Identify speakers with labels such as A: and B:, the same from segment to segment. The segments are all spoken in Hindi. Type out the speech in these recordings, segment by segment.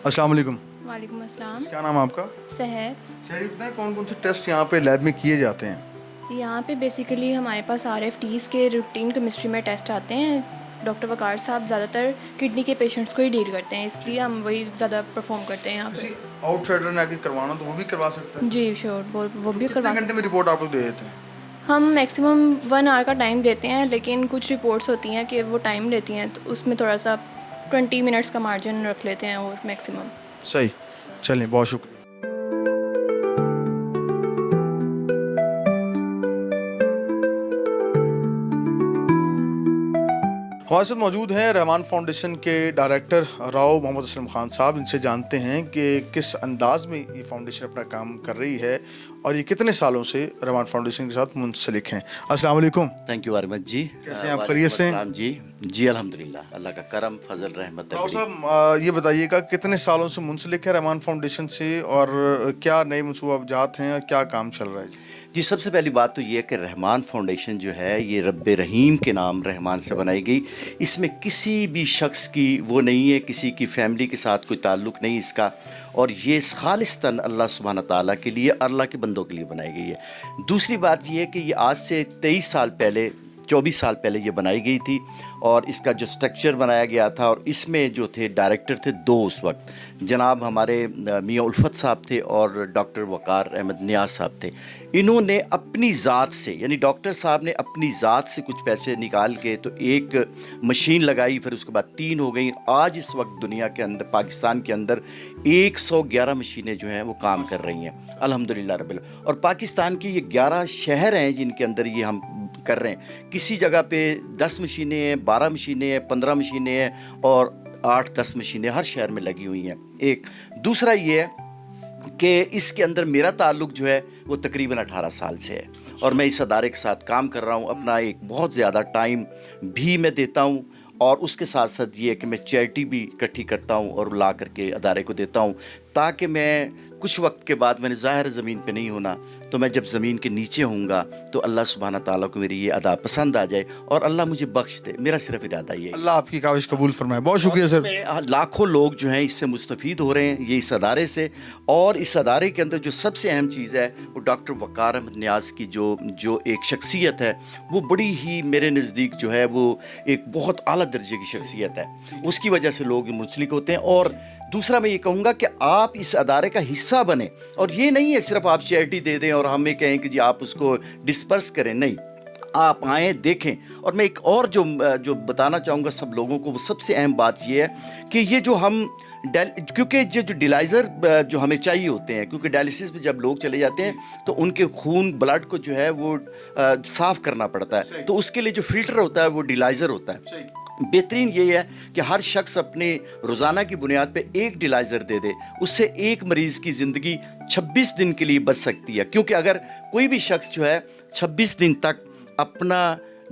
A: अस्सलाम वालेकुम।
B: वालेकुम अस्सलाम।
A: क्या नाम है आपका?
B: सहर।
A: शहरी बताएं कौन कौन से टेस्ट यहाँ पे लैब में किए जाते हैं?
B: यहाँ पे बेसिकली हमारे पास RFTs के रूटीन केमिस्ट्री में टेस्ट आते हैं। डॉक्टर वकार साहब ज़्यादातर किडनी के पेशेंट्स को ही डील करते हैं, इसलिए हम वही ज़्यादा परफॉर्म करते हैं यहाँ
A: किसी
B: पे।
A: आउटसाइडर ने आके करवाना तो वो भी करवा सकता है?
B: जी श्योर, वो
A: तो
B: भी
A: कितने
B: करवा
A: घंटे में
B: सकते
A: रिपोर्ट आप लोग दे देते हैं?
B: हैं। हम मैक्सिमम 1 आवर का टाइम देते हैं, लेकिन कुछ रिपोर्ट्स होती हैं कि वो टाइम लेती हैं, तो उसमें थोड़ा सा 20 मिनट्स का मार्जिन रख लेते हैं और मैक्सिमम।
A: सही, चलें, बहुत शुक्रिया। हमारे साथ मौजूद हैं रहमान फाउंडेशन के डायरेक्टर राव मोहम्मद असलम खान साहब। इनसे जानते हैं कि किस अंदाज में ये फाउंडेशन अपना काम कर रही है और ये कितने सालों से रहमान फाउंडेशन के साथ मुंसलिक हैं। अस्सलाम वालेकुम।
C: थैंक यू वेरी मच जी।
A: कैसे हैं आप? खैरियत से?
C: वालेकुम अस्सलाम जी अल्हम्दुलिल्लाह, अल्लाह का करम फजल रहमत है
A: राव
C: बड़ी।
A: साहब, ये बताइएगा कितने सालों से मुंसलिक है रहमान फाउंडेशन से और क्या नए मनसूबाजात हैं और क्या काम चल रहा है जी?
C: जी, सबसे पहली बात तो ये है कि रहमान फाउंडेशन जो है ये रब्बे रहीम के नाम रहमान से बनाई गई। इसमें किसी भी शख्स की वो नहीं है, किसी की फैमिली के साथ कोई ताल्लुक़ नहीं इसका, और ये खालिस्तन अल्लाह सुब्हान ताला के लिए, अल्लाह के बंदों के लिए बनाई गई है। दूसरी बात ये है कि ये आज से 23 साल पहले, 24 साल पहले ये बनाई गई थी और इसका जो स्ट्रक्चर बनाया गया था, और इसमें जो थे डायरेक्टर थे दो उस वक्त, जनाब हमारे मियाँ उल्फत साहब थे और डॉक्टर वकार अहमद नियाज़ साहब थे। इन्होंने अपनी ज़ात से, यानी डॉक्टर साहब ने अपनी ज़ात से कुछ पैसे निकाल के तो एक मशीन लगाई, फिर उसके बाद 3 हो गई। आज इस वक्त दुनिया के अंदर, पाकिस्तान के अंदर 111 मशीनें जो हैं वो काम कर रही हैं अल्हम्दुलिल्लाह रब्बिल। और पाकिस्तान के ये 11 शहर हैं जिनके अंदर ये हम कर रहे हैं। किसी जगह पे 10 मशीनें हैं, 12 मशीनें हैं, 15 मशीनें हैं और 8-10 मशीनें हर शहर में लगी हुई हैं। एक दूसरा ये है कि इसके अंदर मेरा ताल्लुक़ जो है वो तकरीबन 18 साल से है और मैं इस अदारे के साथ काम कर रहा हूँ। अपना एक बहुत ज़्यादा टाइम भी मैं देता हूँ और उसके साथ साथ ये है कि मैं चैरिटी भी इकट्ठी करता हूँ और ला करके अदारे को देता हूँ, ताकि मैं कुछ वक्त के बाद, मैंने ज़ाहिर ज़मीन पे नहीं होना, तो मैं जब ज़मीन के नीचे होऊंगा तो अल्लाह सुब्हाना ताला को मेरी ये अदा पसंद आ जाए और अल्लाह मुझे बख्श दे। मेरा सिर्फ इरादा ये है।
A: अल्लाह आपकी काविश कबूल फरमाए। बहुत शुक्रिया सर।
C: लाखों लोग जो हैं इससे मुस्तफ़ीद हो रहे हैं, ये इस अदारे से। और इस अदारे के अंदर जो सबसे अहम चीज़ है वो डॉक्टर वकार अहमद नियाज़ की जो एक शख्सियत है, वो बड़ी ही मेरे नज़दीक जो है वो एक बहुत आला दर्जे की शख्सियत है। उसकी वजह से लोग मुंसलिक होते हैं। और दूसरा मैं ये कहूँगा कि आप इस अदारे का हिस्सा बने, और ये नहीं है सिर्फ आप चैरिटी दे दें और हमें कहें कि जी आप उसको डिस्पर्स करें, नहीं, आप आएँ, देखें। और मैं एक और जो बताना चाहूँगा सब लोगों को, वो सबसे अहम बात ये है कि ये जो हम क्योंकि ये जो डिलाइज़र जो हमें चाहिए होते हैं, क्योंकि डायलिसिस में जब लोग चले जाते हैं तो उनके खून, ब्लड को जो है वो साफ़ करना पड़ता है, तो उसके लिए जो फ़िल्टर होता है वो डिलाइज़र होता है। बेहतरीन ये है कि हर शख्स अपने रोज़ाना की बुनियाद पे एक डिलाइज़र दे दे, उससे एक मरीज़ की ज़िंदगी 26 दिन के लिए बच सकती है। क्योंकि अगर कोई भी शख्स जो है 26 दिन तक अपना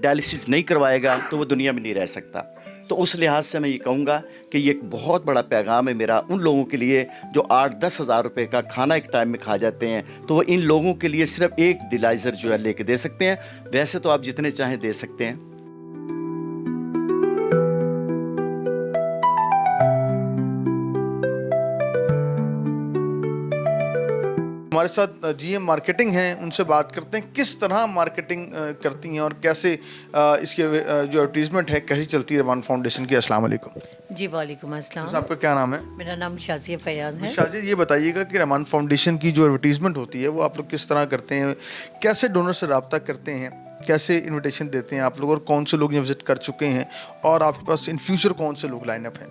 C: डायलिसिस नहीं करवाएगा तो वो दुनिया में नहीं रह सकता। तो उस लिहाज से मैं ये कहूँगा कि ये एक बहुत बड़ा पैगाम है मेरा उन लोगों के लिए जो 8-10 हज़ार रुपये का खाना एक टाइम में खा जाते हैं, तो वो इन लोगों के लिए सिर्फ एक डिलाइज़र जो है लेके दे सकते हैं। वैसे तो आप जितने चाहें दे सकते हैं।
A: हमारे साथ जीएम मार्केटिंग हैं, उनसे बात करते हैं किस तरह मार्केटिंग करती हैं और कैसे इसके जो एडवर्टीजमेंट है कैसी चलती है रहमान फाउंडेशन की। अस्सलाम वालेकुम
D: जी वालेकुम अस्सलाम।
A: आपका क्या नाम है?
D: मेरा नाम शाज़िया फयाज़ है।
A: शाज़िया, ये बताइएगा कि रहमान फाउंडेशन की जो एडवर्टीजमेंट होती है वो आप लोग किस तरह करते हैं, कैसे डोनर से रब्ता करते हैं, कैसे इनविटेशन देते हैं आप लोग, और कौन से लोग यहाँ विज़िट कर चुके हैं और आपके पास इन फ्यूचर कौन से लोग लाइन अप हैं?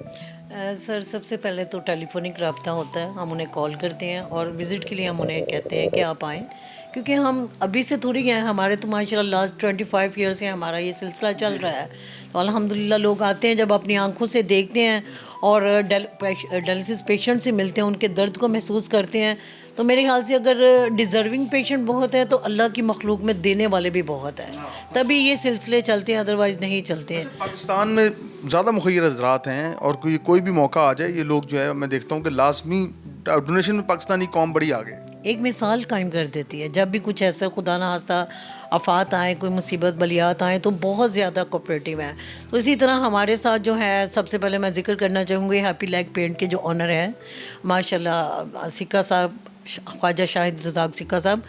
D: सर सबसे पहले तो टेलीफोनिक रब्ता होता है, हम उन्हें कॉल करते हैं और विज़िट के लिए हम उन्हें कहते हैं कि आप आएँ, क्योंकि हम अभी से थोड़ी हैं, हमारे तो माशाल्लाह लास्ट 25 ईयर से हमारा ये सिलसिला चल रहा है। तो अल्हम्दुलिल्लाह लोग आते हैं, जब अपनी आंखों से देखते हैं और डायलिसिस पेशेंट से मिलते हैं, उनके दर्द को महसूस करते हैं, तो मेरे ख्याल से अगर डिज़र्विंग पेशेंट बहुत है तो अल्लाह की मखलूक में देने वाले भी बहुत हैं, तभी ये सिलसिले चलते हैं, अदरवाइज़ नहीं चलते हैं।
A: पाकिस्तान में ज़्यादा मुखय्यर हज़रात हैं और कोई भी मौका आ जाए, ये लोग जो है मैं देखता हूँ कि लाजमी डोनेशन में पाकिस्तानी कौम बड़ी आगे।
D: एक मिसाल कायम कर देती है। जब भी कुछ ऐसा खुदा ना खास्ता आफात आए, कोई मुसीबत बलियात आए, तो बहुत ज़्यादा कोऑपरेटिव है। तो इसी तरह हमारे साथ जो है, सबसे पहले मैं जिक्र करना चाहूँगी हैप्पी लेग पेंट के जो ऑनर हैं माशाल्लाह सिक्का साहब, ख्वाजा शाहिद रज़ाक सिक्का साहब।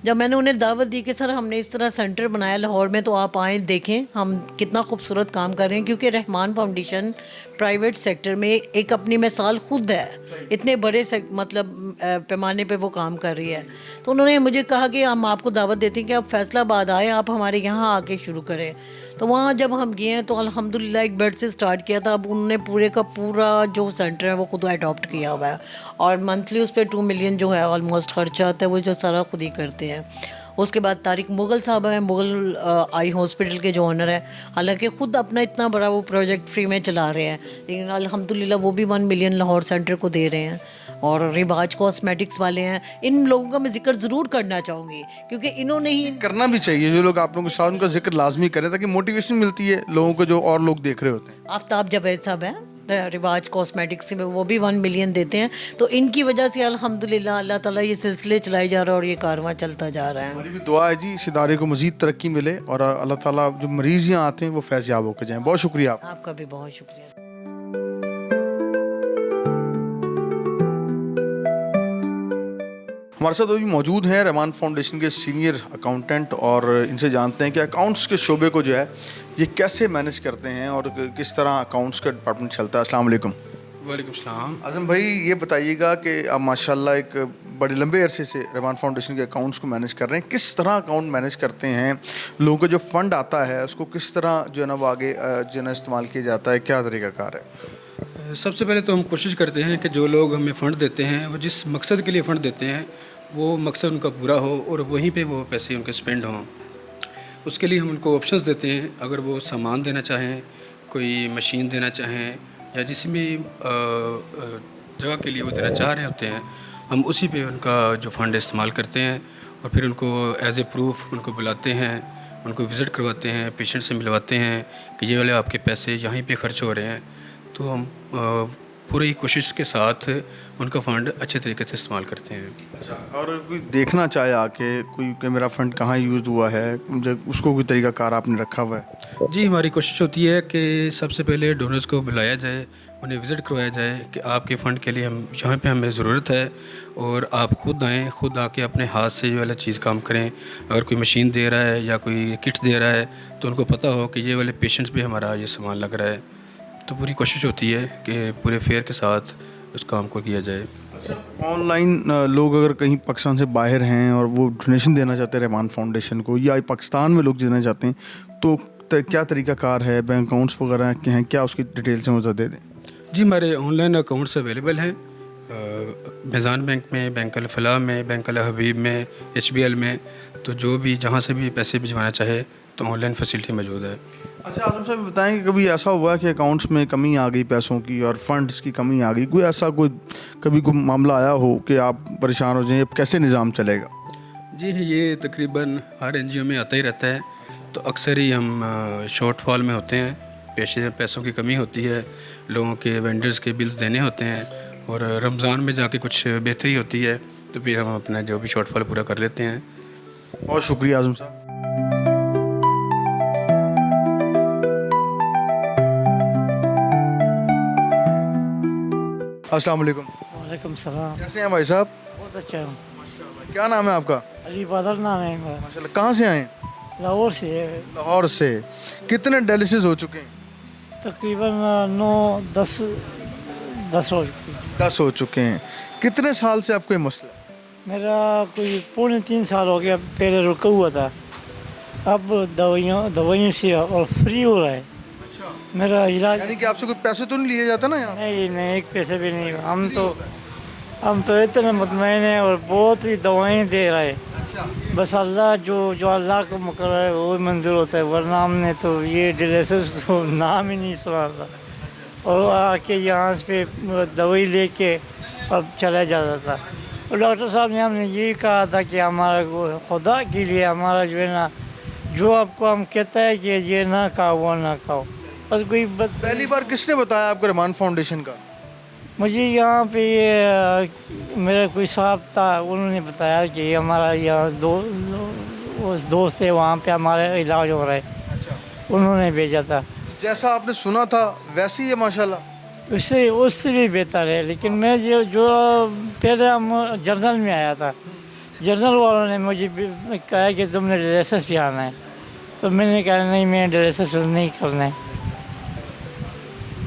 D: जब मैंने उन्हें दावत दी कि सर हमने इस तरह सेंटर बनाया लाहौर में, तो आप आएँ देखें हम कितना खूबसूरत काम कर रहे हैं, क्योंकि रहमान फाउंडेशन प्राइवेट सेक्टर में एक अपनी मिसाल खुद है, इतने बड़े मतलब पैमाने पे वो काम कर रही है। तो उन्होंने मुझे कहा कि हम आपको दावत देते हैं कि आप फैसलाबाद आएँ, आप हमारे यहाँ आके शुरू करें। तो वहाँ जब हम गए हैं तो अल्हम्दुलिल्लाह एक बेड से स्टार्ट किया था, अब उन्होंने पूरे का पूरा जो सेंटर है वो खुद अडॉप्ट किया हुआ है, और मंथली उस पर 2 मिलियन जो है ऑलमोस्ट खर्चा आता है, वो जो सारा खुद ही करते हैं। उसके बाद तारिक मुगल साहब हैं, मुगल आई हॉस्पिटल के जो ऑनर है, हालांकि ख़ुद अपना इतना बड़ा वो प्रोजेक्ट फ्री में चला रहे हैं, लेकिन अल्हम्दुलिल्लाह वो भी 1 मिलियन लाहौर सेंटर को दे रहे हैं। और रिवाज कॉस्मेटिक्स वाले हैं, इन लोगों का मैं जिक्र ज़रूर करना चाहूँगी, क्योंकि इन्होंने ही
A: करना भी चाहिए, जो लोग आप लोगों के साथ उनका जिक्र लाजमी करें, ताकि मोटिवेशन मिलती है लोगों को जो और लोग देख रहे होते हैं।
D: आफ्ताब जावेद साहब हैं रिवाज कॉस्मेटिक्स में, वो भी 1 मिलियन देते हैं। तो इनकी वजह से अल्हम्दुलिल्लाह अल्लाह ताला ये सिलसिले चलाए जा रहा है और ये कारवां चलता जा रहा है।
A: हमारी भी दुआ है जी इस इदारे को मज़ीद तरक्की मिले और अल्लाह ताला जो मरीज़ यहाँ आते हैं वो फैज़याब होकर जाएँ। बहुत शुक्रिया आपका।
D: आपका भी बहुत शुक्रिया।
A: हमारे साथ अभी मौजूद हैं रहमान फाउंडेशन के सीनियर अकाउंटेंट, और इनसे जानते हैं कि अकाउंट्स के शोबे को जो है ये कैसे मैनेज करते हैं और किस तरह अकाउंट्स का डिपार्टमेंट चलता है। अस्सलाम वालेकुम।
E: वालेकुम सलाम।
A: आज़म भाई ये बताइएगा कि आप माशाल्लाह एक बड़े लंबे अरसे से रहमान फाउंडेशन के अकाउंट्स को मैनेज कर रहे हैं, किस तरह अकाउंट मैनेज करते हैं, लोगों का जो फ़ंड आता है उसको किस तरह जो है ना वो आगे जो है ना इस्तेमाल किया जाता है, क्या तरीक़ाकार है?
E: सबसे पहले तो हम कोशिश करते हैं कि जो लोग हमें फ़ंड देते हैं वो जिस मकसद के लिए फ़ंड देते हैं वो मकसद उनका पूरा हो और वहीं पे वो पैसे उनके स्पेंड हों। उसके लिए हम उनको ऑप्शंस देते हैं। अगर वो सामान देना चाहें, कोई मशीन देना चाहें, या जिस भी जगह के लिए वो देना चाह रहे होते हैं, हम उसी पे उनका जो फ़ंड इस्तेमाल करते हैं और फिर उनको एज ए प्रूफ उनको बुलाते हैं, उनको विज़िट करवाते हैं, पेशेंट से मिलवाते हैं कि ये वाले आपके पैसे यहीं पे ख़र्च हो रहे हैं। तो हम पूरी कोशिश के साथ उनका फ़ंड अच्छे तरीके से इस्तेमाल करते हैं।
A: अच्छा, और कोई देखना चाहे आके कोई कि मेरा फ़ंड कहाँ यूज़ हुआ है, उसको कोई तरीक़ाकार आपने रखा हुआ है?
E: जी, हमारी कोशिश होती है कि सबसे पहले डोनर्स को बुलाया जाए, उन्हें विज़िट करवाया जाए कि आपके फ़ंड के लिए हम यहाँ पे हमें ज़रूरत है और आप ख़ुद आएँ, ख़ुद आके अपने हाथ से ये वाला चीज़ काम करें। अगर कोई मशीन दे रहा है या कोई किट दे रहा है तो उनको पता हो कि ये वाले पेशेंट्स पे हमारा ये सामान लग रहा है। तो पूरी कोशिश होती है कि पूरे फेयर के साथ उस काम को किया जाए।
A: अच्छा, ऑनलाइन लोग अगर कहीं पाकिस्तान से बाहर हैं और वो डोनेशन देना चाहते हैं रहमान फाउंडेशन को, या पाकिस्तान में लोग देना चाहते हैं, तो क्या तरीक़ाकार है, बैंक अकाउंट्स वगैरह के हैं क्या, उसकी डिटेल्स हैं वो दे दें।
E: जी, हमारे ऑनलाइन अकाउंट्स अवेलेबल हैं मीज़ान बैंक में, बैंक अल फलाह में, बैंक अल हबीब में, HBL में। तो जो भी जहाँ से भी पैसे भिजवाना चाहे तो ऑनलाइन फैसिलिटी मौजूद है।
A: अच्छा आज़म साहब बताएं कि कभी ऐसा हुआ कि अकाउंट्स में कमी आ गई पैसों की और फंड्स की कमी आ गई, कोई ऐसा कभी कोई मामला आया हो कि आप परेशान हो जाएं, अब कैसे निज़ाम चलेगा?
E: जी, ये तकरीबन हर NGO में आता ही रहता है। तो अक्सर ही हम शॉर्टफॉल में होते हैं, पैसों की कमी होती है, लोगों के वेंडर्स के बिल्स देने होते हैं, और रमज़ान में जाके कुछ बेहतरी होती है तो फिर हम अपना जो भी शॉर्टफॉल पूरा कर लेते हैं।
A: बहुत शुक्रिया आज़म साहब। अस्सलाम वालेकुम।
F: वालेकुम सलाम।
A: कैसे हैं भाई साहब?
F: बहुत अच्छा हूँ।
A: माशाल्लाह। क्या नाम है आपका?
F: अली बादल नाम है मेरा।
A: माशाल्लाह। कहाँ से आए?
F: लाहौर से है।
A: लाहौर से। कितने डायलिसिस हो चुके हैं?
F: तकरीबन 9-10 हो चुकी।
A: 10 हो चुके हैं। कितने साल से आपको ये मसला है?
F: मेरा कोई 3.25 साल हो गया, पहले रुका हुआ था, अब दवाइयों से और फ्री हो रहा है मेरा इलाज।
A: यानी कि आपसे कोई पैसे तो नहीं लिए जाता ना यहाँ?
F: नहीं, एक पैसे भी नहीं। हम तो इतने मुतमईन हैं और बहुत ही दवाएं दे रहा है। बस अल्लाह जो अल्लाह को मुकर्रर है वो मंजूर होता है, वरना हमने तो ये डायलिसिस तो नाम ही नहीं सुना था। और आके यहाँ पे दवाई लेके अब चला जाता था। और डॉक्टर साहब ने हमने यही कहा था कि हमारा खुदा के लिए हमारा जो है ना, जो आपको हम कहता है कि ये ना खाओ वो ना खाओ, बस कोई बस।
A: पहली बार किसने बताया आपको रहमान फाउंडेशन का?
F: मुझे यहाँ पे मेरा कोई साहब था, उन्होंने बताया कि हमारा यहाँ उस दोस्त है, वहाँ पे हमारा इलाज हो रहा है,
A: अच्छा,
F: उन्होंने भेजा था।
A: जैसा आपने सुना था वैसे ही है माशाल्लाह।
F: उससे भी बेहतर है, लेकिन मैं जो पहले हम जर्नल में आया था, जर्नल वालों ने मुझे कहा कि तुमने डायलिसिस भी आना है, तो मैंने कहा नहीं, मैं डायलिसिस नहीं करना है।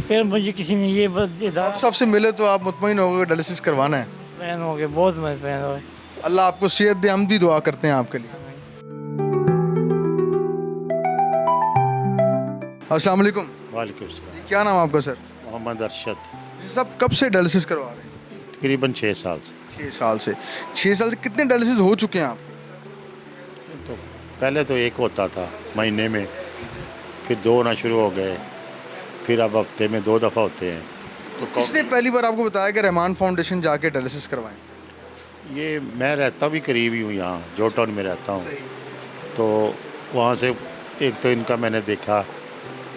F: फिर मुझे किसी ने ये
A: डॉक्टर साहब से मिले तो आप मुतमईन हो गए डायलिसिस करवाना है।
F: मुतमईन हो गए, बहुत मुतमईन हो गए।
A: अल्लाह आपको सेहत दे, हम भी दुआ करते हैं आपके लिए। अस्सलाम वालेकुम।
G: वालेकुम सलाम।
A: क्या नाम है आपका सर?
G: मोहम्मद अरशद।
A: सब कब से डायलिसिस करवा रहे हैं?
G: तकरीबन 6 साल से।
A: 6 साल से। 6 साल से कितने डायलिसिस हो चुके हैं आप?
G: तो पहले तो एक होता था महीने में, फिर 2 होना शुरू हो गए, फिर अब हफ्ते में 2 दफ़ा होते हैं।
A: तो किसने पहली बार आपको बताया कि रहमान फाउंडेशन जाके डायलिसिस करवाएं?
G: ये मैं रहता भी करीब ही हूँ, यहाँ जोटाउन में रहता हूँ, तो वहाँ से एक तो इनका मैंने देखा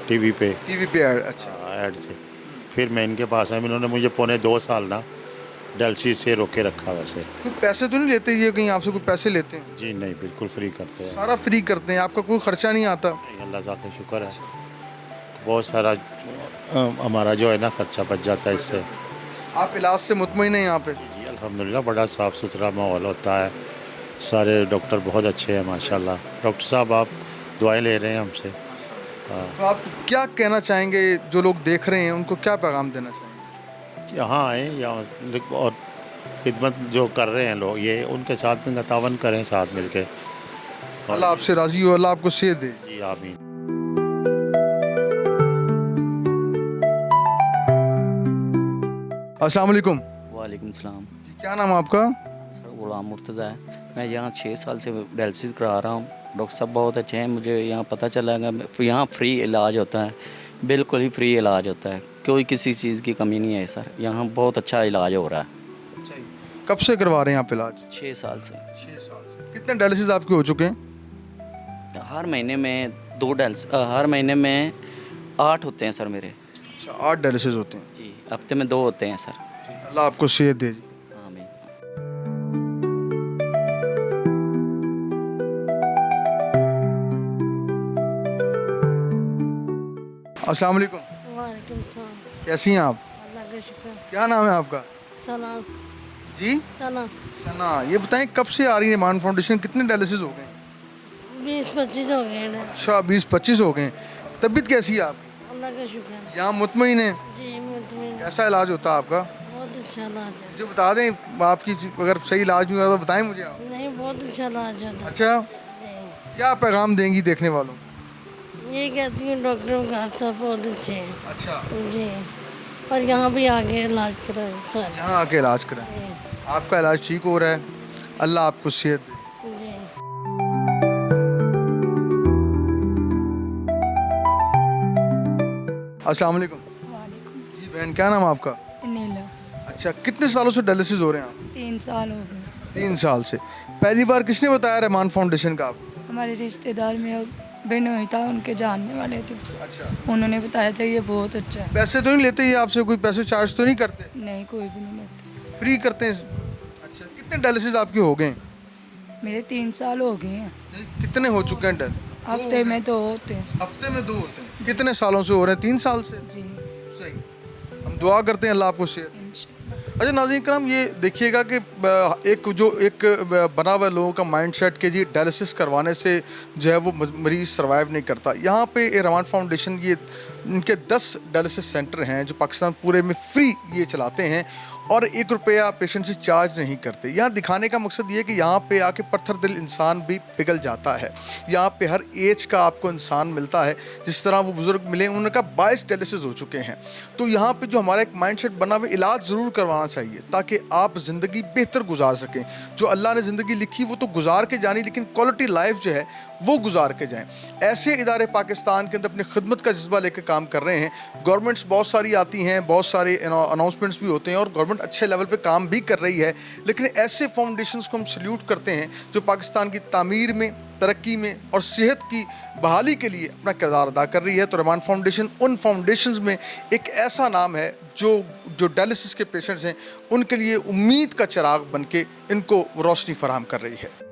G: टीवी पे
A: ऐड। अच्छा,
G: ऐड से, फिर मैं इनके पास आया। इन्होंने मुझे पौने 2 साल ना डायलिसिस से रोके रखा। वैसे
A: कोई पैसे तो नहीं लेते ये, कहीं आपसे कोई पैसे लेते हैं?
G: जी नहीं, बिल्कुल फ्री करते हैं।
A: सारा फ्री करते हैं, आपका कोई खर्चा नहीं आता?
G: अल्लाह ताला का शुक्र है, बहुत सारा हमारा जो है ना खर्चा बच जाता है इससे।
A: आप इलाज से मुतमईन हैं यहाँ पे?
G: जी अल्हम्दुलिल्लाह, बड़ा साफ़ सुथरा माहौल होता है, सारे डॉक्टर बहुत अच्छे हैं माशाल्लाह। डॉक्टर साहब आप दुआएं ले रहे हैं हमसे।
A: तो आप क्या कहना चाहेंगे, जो लोग देख रहे हैं उनको क्या पैगाम देना चाहेंगे?
G: यहाँ आए यहाँ और खिदमत जो कर रहे हैं लोग, ये उनके साथ तावन करें साथ मिलके।
A: अल्लाह आपसे राज़ी हो, अल्लाह आपको सेहत दे।
G: जी आमीन।
A: अस्सलाम वालेकुम।
H: वालेकुम सलाम।
A: क्या नाम है आपका?
H: सर गुलाम मुर्तज़ा है, मैं यहाँ 6 साल से डायलिसिस करा रहा हूँ। डॉक्टर साहब बहुत अच्छे हैं, मुझे यहाँ पता चला कि यहाँ फ्री इलाज होता है, बिल्कुल ही फ्री इलाज होता है, कोई किसी चीज़ की कमी नहीं है सर, यहाँ बहुत अच्छा इलाज हो रहा है।
A: कब से करवा रहे हैं आप इलाज?
H: 6 साल से।
A: 6 साल से। कितने डायलिसिस आपके हो चुके हैं?
H: हर महीने में 2 डायलिसिस, हर महीने में 8 होते हैं सर मेरे।
A: अच्छा, 8 डायलिसिस होते हैं।
H: जी, हफ्ते में 2 होते हैं सर।
A: अल्लाह आपको सेहत दे जी।
H: आमीन।
A: अस्सलाम वालेकुम।
I: वालेकुम सलाम।
A: कैसी हैं आप?
I: अल्लाह का शुक्र।
A: क्या नाम है आपका?
I: सना
A: जी
I: सना
A: सना। ये बताएं कब से आ रही है रहमान फाउंडेशन, कितने डायलिसिस हो गए?
I: 20-25 हो गए ना।
A: अच्छा, 20-25 हो गए। तबीयत कैसी है आपकी?
I: अल्लाह का शुक्र है।
A: यहाँ मुतमईन है?
I: जी मुतमिन,
A: कैसा इलाज होता है आपका?
I: बहुत अच्छा इलाज है।
A: मुझे बता दें, आपकी अगर सही इलाज नहीं हो तो बताएं मुझे आप।
I: नहीं, बहुत अच्छा इलाज होता है।
A: अच्छा,
I: जी,
A: क्या पैगाम देंगी देखने वालों को?
I: ये कहती हूँ डॉक्टर घर सब बहुत अच्छे हैं।
A: अच्छा,
I: जी, और यहाँ भी आके इलाज करो सर।
A: यहाँ आके इलाज कराएं,
I: जी
A: आपका इलाज ठीक हो रहा है, अल्लाह आपको सेहत दे।
I: जी।
A: अस्सलाम वालेकुम। जी बहन, क्या नाम है आपका?
J: नीला।
A: अच्छा, कितने सालों से डायलिसिस हो रहे हैं आप?
J: 3 साल हो गए।
A: 3 साल से। पहली बार किसने बताया रहमान फाउंडेशन का आपको?
J: हमारे रिश्तेदार में बहन हुई था, उनके जानने वाले थे,
A: अच्छा,
J: उन्होंने बताया था ये बहुत अच्छा है।
A: पैसे तो नहीं लेते ये आपसे, कोई पैसे चार्ज तो नहीं करते?
J: नहीं, कोई भी नहीं लेते।
A: फ्री करते हैं? अच्छा, कितने डायलिसिस आपके हो गए?
J: मेरे 3 साल हो गए हैं।
A: कितने हो चुके हैं डायलिसिस?
J: हफ्ते में 2 होते हैं।
A: हफ्ते में 2 होते हैं। कितने सालों से हो रहे हैं? 3 साल से।
J: जी,
A: सही, हम दुआ करते हैं अल्लाह आपको सेहत। अच्छा नाज़रीन करम, ये देखिएगा कि एक बना हुआ लोगों का माइंडसेट कि जी डायलिसिस करवाने से जो है वो मरीज़ सर्वाइव नहीं करता। यहाँ पे रहमान फाउंडेशन, ये इनके 10 डायलिसिस सेंटर हैं जो पाकिस्तान पूरे में फ्री ये चलाते हैं और 1 रुपया पेशेंट से चार्ज नहीं करते। यहाँ दिखाने का मकसद ये है कि यहाँ पे आके पत्थर दिल इंसान भी पिघल जाता है। यहाँ पे हर एज का आपको इंसान मिलता है, जिस तरह वो बुज़ुर्ग मिले उनका 22 डायलिसिस हो चुके हैं। तो यहाँ पे जो हमारा एक माइंडसेट बना हुआ, इलाज ज़रूर करवाना चाहिए ताकि आप ज़िंदगी बेहतर गुजार सकें। जो अल्लाह ने ज़िंदगी लिखी वो तो गुजार के जानी, लेकिन क्वालिटी लाइफ जो है वो गुजार के जाएँ। ऐसे इदारे पाकिस्तान के अंदर अपनी खिदमत का जज्बा लेकर काम कर रहे हैं। गवर्नमेंट्स बहुत सारी आती हैं, बहुत सारे अनाउंसमेंट्स भी होते हैं और गवर्नमेंट अच्छे लेवल पे काम भी कर रही है, लेकिन ऐसे फाउंडेशंस को हम सल्यूट करते हैं जो पाकिस्तान की तामीर में, तरक्की में और सेहत की बहाली के लिए अपना किरदार अदा कर रही है। तो रहमान फाउंडेशन उन फाउंडेशंस में एक ऐसा नाम है जो डायलिसिस के पेशेंट्स हैं उनके लिए उम्मीद का चिराग बन के इनको रोशनी फराहम कर रही है।